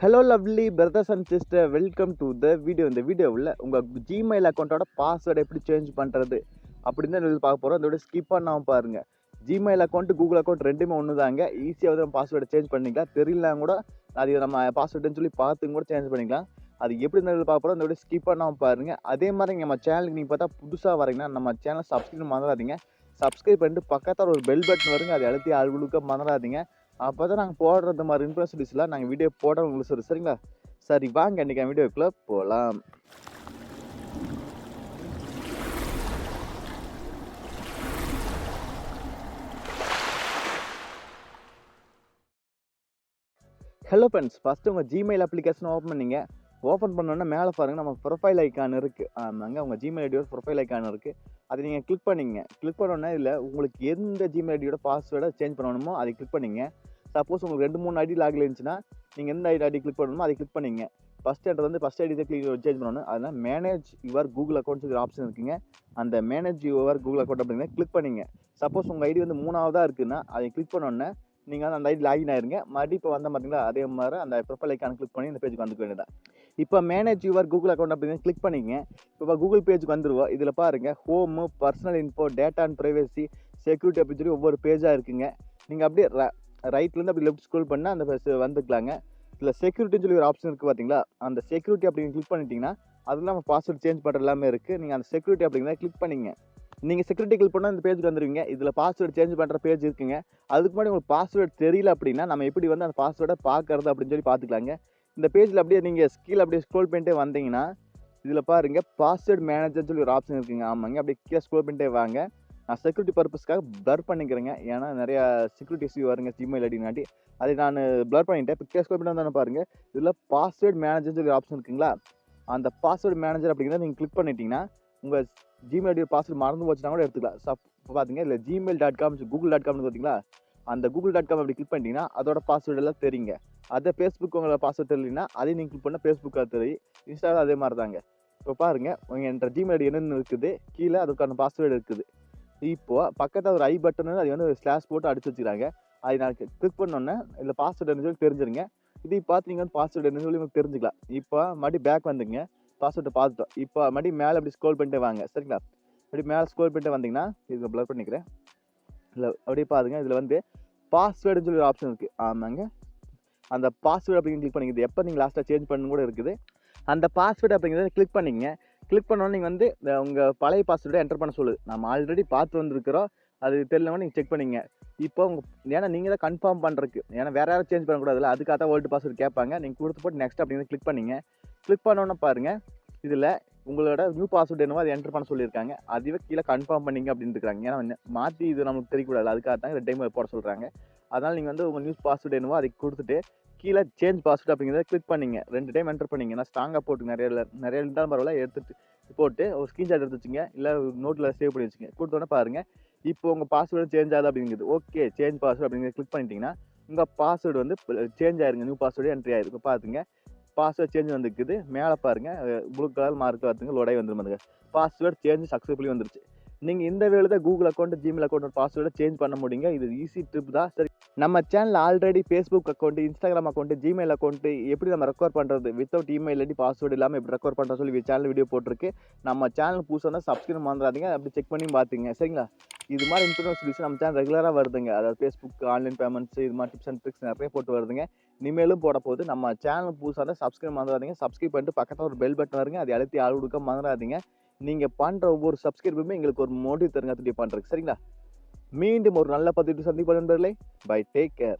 Hello lovely brothers and sister, welcome to the video. இந்த வீடியோவில் உங்கள் ஜிமெயில் அக்கௌண்ட்டோட பாஸ்வேர்டை எப்படி சேஞ்ச் பண்ணுறது அப்படின்னு தான் பார்க்க போகிறோம். அதோட ஸ்கிப் பண்ணாமல் பாருங்கள். ஜிமெயில் அக்கௌண்ட் கூகுள் அக்கௌண்ட் ரெண்டுமே ஒன்று தாங்க. ஈஸியாக வந்து நம்ம பாஸ்வேர்டை சேஞ்ச் பண்ணிக்கலாம். தெரியலாம் கூட அது நம்ம பாஸ்வேர்டுன்னு சொல்லி பார்த்து கூட சேஞ்ச் பண்ணிக்கலாம். அது எப்படி இருந்தாலும் பார்க்க போகிறோம். அதோட ஸ்கிப் பண்ணாமல் பாருங்கள். அதே மாதிரி நம்ம சேனலுக்கு நீங்கள் பார்த்தா புதுசாக வரீங்கன்னா நம்ம சேனல் சப்ஸ்கிரைப் மறந்துடாதீங்க. சப்ஸ்கிரைப் பண்ணிட்டு பக்கத்தில் ஒரு பெல் பட்டன் வருங்க, அதை அழுத்தி ஆளுக்க மறந்துடாதீங்க. அப்போ தான் நாங்கள் போடுறது மாதிரி இன்ஃபர்மேஷன்ஸ்லாம் நாங்கள் வீடியோ போட உங்களுக்கு சொல்லு. சரிங்களா? சரி வாங்க இன்றைக்கி வீடியோக்குள்ளே போகலாம். ஹலோ ஃப்ரெண்ட்ஸ், ஃபஸ்ட்டு உங்கள் ஜிமெயில் அப்ளிகேஷன் ஓப்பன் பண்ணிங்க. ஓப்பன் பண்ணோன்னா மேலே பாருங்கள், நம்ம ப்ரொஃபைல் ஐக்கான் இருக்குது. ஆமாங்க, உங்கள் ஜிமெயில் ஐடியோட ப்ரொஃபைல் ஐக்கான் இருக்குது. அதை நீங்கள் கிளிக் பண்ணிங்க. கிளிக் பண்ணோன்னா இதில் உங்களுக்கு எந்த ஜிமெயில் ஐடியோட பாஸ்வேர்டை சேஞ்ச் பண்ணணுமோ அதை கிளிக் பண்ணிங்க. சப்போஸ் உங்களுக்கு 2-3 ஐடி லாகில் இருந்துச்சுன்னா நீங்கள் எந்த ஐடி கிளிக் பண்ணணுமோ அதை கிளிக் பண்ணிங்க. ஃபஸ்ட் என்ட்ரு வந்து ஃபஸ்ட் ஐடி கிளிக் சேஞ்ச் பண்ணணும். அதனால் மேனேஜ் யுவர் கூகுள் அக்கௌண்ட்ஸ் ஒரு ஆப்ஷன் இருக்குங்க. அந்த மேனேஜ் யுவர் கூகுள் அக்கௌண்ட் அப்படிங்க கிளிக் பண்ணிங்க. சப்போஸ் உங்கள் ஐடி வந்து 3ஆவதாக இருக்குன்னா அதை கிளிக் பண்ணோன்னே நீங்கள் வந்து அந்த ஐடி லாகின் ஆயிருங்க. மறுபடியும் இப்போ வந்த பார்த்தீங்களா, அதே மாதிரி அந்த ப்ரொஃபைல் ஐக்கான் கிளிக் பண்ணி இந்த பேஜுக்கு வந்துக்க வேண்டியதான். இப்போ மேனேஜ் யுவர் கூகுள் அக்கௌண்ட் அப்படின்னு கிளிக் பண்ணிங்க. இப்போ கூகுள் பேஜுக்கு வந்துடுவோம். இதில் பாருங்கள், home, personal info, data and privacy, security அப்படின்னு சொல்லி ஒவ்வொரு பேஜாக இருக்குங்க. நீங்கள் அப்படியே ரைட்லேருந்து அப்படி லெஃப்ட் ஸ்க்ரோல் பண்ணால் அந்த வந்துக்கலாங்க. இதில் செக்யூரிட்டின்னு சொல்லி ஒரு ஆப்ஷன் இருக்குது பார்த்தீங்களா, அந்த செக்யூரிட்டி அப்படின்னு கிளிக் பண்ணிட்டீங்கன்னா அதில் நம்ம பாஸ்வேர்டு சேஞ்ச் பண்ணுற எல்லாமே இருக்குது. நீங்கள் அந்த செக்யூரிட்டி அப்படிங்கிறத கிளிக் பண்ணிங்க. நீங்கள் செக்யூரிட்டி கிளிக் பண்ணால் இந்த பேஜுக்கு வந்துடுவீங்க. இதில் பாஸ்வேர்டு சேஞ்ச் பண்ணுற பேஜ் இருக்குங்க. அதுக்கு முன்னாடி உங்களுக்கு பாஸ்வேர்டு தெரியல அப்படின்னா நம்ம எப்படி வந்து அந்த பாஸ்வேர்டை பார்க்கறது அப்படின்னு சொல்லி பார்த்துக்கலாங்க. இந்த பேஜில் அப்படியே நீங்கள் கீழே அப்படியே ஸ்க்ரோல் பண்ணிட்டே வந்தீங்கன்னா இதில் பாருங்கள், பாஸ்வேர்டு மேனேஜர்னு சொல்லி ஒரு ஆப்ஷன் இருக்குங்க. ஆமாங்க, அப்படியே கீழே ஸ்க்ரோல் பண்ணிட்டே வாங்க. நான் செக்யூரிட்டி பர்பஸ்க்காக ப்ளர் பண்ணிக்கிறேங்க. ஏன்னா நிறையா செக்யூரிட்டி இஷ்யூ வருங்க ஜிமெயில் ஐடினாட்டி. அதை நான் ப்ளர் பண்ணிட்டேன். இப்போ கீழே ஸ்க்ரோல் பண்ணி வந்தானே பாருங்கள், இதில் பாஸ்வேர்டு மேனேஜர்னு சொல்லி ஆப்ஷன் இருக்குங்களா, அந்த பாஸ்வேர்டு மேனேஜர் அப்படிங்கிறத நீங்கள் கிளிக் பண்ணிட்டீங்கன்னா உங்கள் ஜிமெயில் ஐடி பாஸ்வேர்டு மறந்து போச்சுன்னா கூட எடுத்துக்கலாம். இப்போ பார்த்தீங்க இல்லை gmail.com google.comனு பார்த்தீங்களா, அந்த google.com அப்படி கிளிக் பண்ணிட்டீங்கன்னா அதோட பாஸ்வேர்டு எல்லாம் தெரியுங்க. அதை ஃபேஸ்புக் உங்களோட பாஸ்வேர்டு தெரியலன்னா அதையும் நீங்கள் கிளிக் பண்ணால் ஃபேஸ்புக்காக தெரியும். இன்ஸ்டாவில் அதே மாதிரி தாங்க. இப்போ பாருங்கள், உங்கள் என்ற ஜிமெயில் ஐடி என்னென்னு இருக்குது, கீழே அதுக்கான பாஸ்வேர்டு இருக்குது. இப்போது பக்கத்தில் ஒரு ஐ பட்டன் அது வந்து ஸ்லாஷ் போட்டு அடிச்சு வச்சுக்கிறாங்க. அதை நான் கிளிக் பண்ணோன்னே இல்லை பாஸ்வேர்டு என்ன சொல்லி தெரிஞ்சிருங்க. இதை பார்த்து நீங்கள் வந்து பாஸ்வேர்டு என்ன சொல்லி உங்களுக்கு தெரிஞ்சுக்கலாம். இப்போ மறுபடியும் பேக் வந்துங்க. பாஸ்வேர்டை பார்த்துட்டோம். இப்போ மறுபடியும் மேலே அப்படி ஸ்க்ரோல் பண்ணிட்டு வாங்க. சரிங்களா? அப்படி மேலே ஸ்க்ரோல் பண்ணிட்டு வந்தீங்கன்னா இது ப்ளர் பண்ணிக்கிறேன். இல்லை அப்படியே பாருங்க, இதில் வந்து பாஸ்வேர்டுன்னு சொல்லி ஒரு ஆப்ஷன் இருக்குது. ஆமாங்க, அந்த பாஸ்வேர்டு அப்படிங்கிற கிளிக் பண்ணிக்கிறது. எப்போ நீங்கள் லாஸ்ட்டாக சேஞ்ச் பண்ணணும் கூட இருக்குது. அந்த பாஸ்வேர்டு அப்படிங்கிறத கிளிக் பண்ணிங்க. கிளிக் பண்ணோன்னு நீங்கள் வந்து உங்கள் பழைய பாஸ்வேர்டை என்டர் பண்ண சொல்லுது. நம்ம ஆல்ரெடி பார்த்து வந்துருக்கிறோம், அது தெரியலன்னா நீங்கள் செக் பண்ணிங்க. இப்போ ஏன்னா நீங்கள் தான் கன்ஃபார்ம் பண்ணுறதுக்கு, ஏன்னா வேறு யாரும் சேஞ்ச் பண்ணக்கூடாதுல்ல, அதுக்காக தான் ஓல்டு பாஸ்வேர்டு கேட்பாங்க. நீங்கள் கொடுத்து போட்டு நெக்ஸ்ட் அப்படிங்கிறத கிளிக் பண்ணிங்க. கிளிக் பண்ணோன்னே பாருங்கள், இதில் உங்களோட நியூ பாஸ்வேர்டு என்னவோ அதை என்டர் பண்ண சொல்லியிருக்காங்க. அதுவே கீழே கன்ஃபார்ம் பண்ணிங்க அப்படின்னு இருக்காங்க. ஏன்னா மாற்றி இது நமக்கு தெரியக்கூடாது, அதுக்காக தான் 2 டைம் போட சொல்கிறாங்க. அதனால் நீங்கள் வந்து உங்கள் நியூ பாஸ்வேர்டு என்னவோ அதை கொடுத்துட்டு கீழே சேஞ்ச் பாஸ்வேர்டு அப்படிங்கிறத கிளிக் பண்ணிங்க. 2 டைம் என்டர் பண்ணிங்க. நான் ஸ்ட்ராங்காக போட்டு நிறைய இருந்தாலும் பரவாயில்ல, எடுத்துட்டு போட்டு ஒரு ஸ்க்ரீன்ஷாட் எடுத்து வச்சுங்க, இல்லை நோட்டில் சேவ் பண்ணி வச்சுங்க. கொடுத்தோன்னே பாருங்கள், இப்போ உங்கள் பாஸ்வேர்டு சேஞ்ச் ஆகுது அப்படிங்கிறது. ஓகே, சேஞ்ச் பாஸ்வேர்டு அப்படிங்கிறத கிளிக் பண்ணிட்டீங்கன்னா உங்கள் பாஸ்வேர்டு வந்து சேஞ்ச் ஆயிருங்க. நியூ பாஸ்வேர்டு என்ட்ரி ஆயிருக்கு. பார்த்துங்க, பாஸ்வேர்டு சேஞ்ச் வந்துருக்குது. மேலே பாருங்கள், ப்ளூ கலர் மார்க் பார்த்துங்க, லோடாகி வந்துருமாங்க. பாஸ்வேர்டு சேஞ்ச் சக்ஸஸ்ஃபுல்லி வந்துருச்சு. நீங்கள் இந்த வேலை தான் கூகுள் அக்கௌண்ட், ஜிமெயில் அக்கௌண்ட் பாஸ்வேர்டை சேஞ்ச் பண்ண முடியுங்க. இது ஈஸி ட்ரிப் தான். சரி, நம்ம channel already Facebook account, Instagram account, Gmail account எப்படி நம்ம ரெக்கவர் பண்ணுறது வித்தவுட் இமெயில் ஐடி பாஸ்வேர்டு இல்லாமல் எப்படி ரெக்கவர் பண்ணுறது சொல்லி சேனல் வீடியோ போட்டிருக்கு. நம்ம சேனல் புதுசாக தான் சப்ஸ்கிரைப் பண்ணுறாதீங்க, அப்படி செக் பண்ணி பார்த்துங்க. சரிங்களா? இது மாதிரி இன்ஃபர்மேஷன் நம்ம சேனல் ரெகுலராக வருதுங்க. அதாவது ஃபேஸ்புக், ஆன்லைன் பேமெண்ட்ஸ், இது மாதிரி டிப்ஸ் அண்ட் ட்ரிக்ஸ் நிறைய போட்டு வருதுங்க. இனிமேலும் போட போகுது. நம்ம சேனல் புதுசாக தான் சப்ஸ்கிரைப் பண்ணுறாதீங்க. சப்ஸ்கிரைப் பண்ணிட்டு பக்கத்தில் ஒரு பெல் பட்டன் வருங்க, அதை அழுத்தி ஆள் கொடுக்க மறந்துடாதீங்க. நீங்கள் பண்ணுற ஒவ்வொரு சப்ஸ்கிரைபுமே எங்களுக்கு ஒரு மோட்டிவ் தருங்க பண்ணுறதுக்கு. சரிங்களா? மீண்டும் ஒரு நல்ல பதிவு சந்திப்போம் நண்பர்களே. Bye, take care.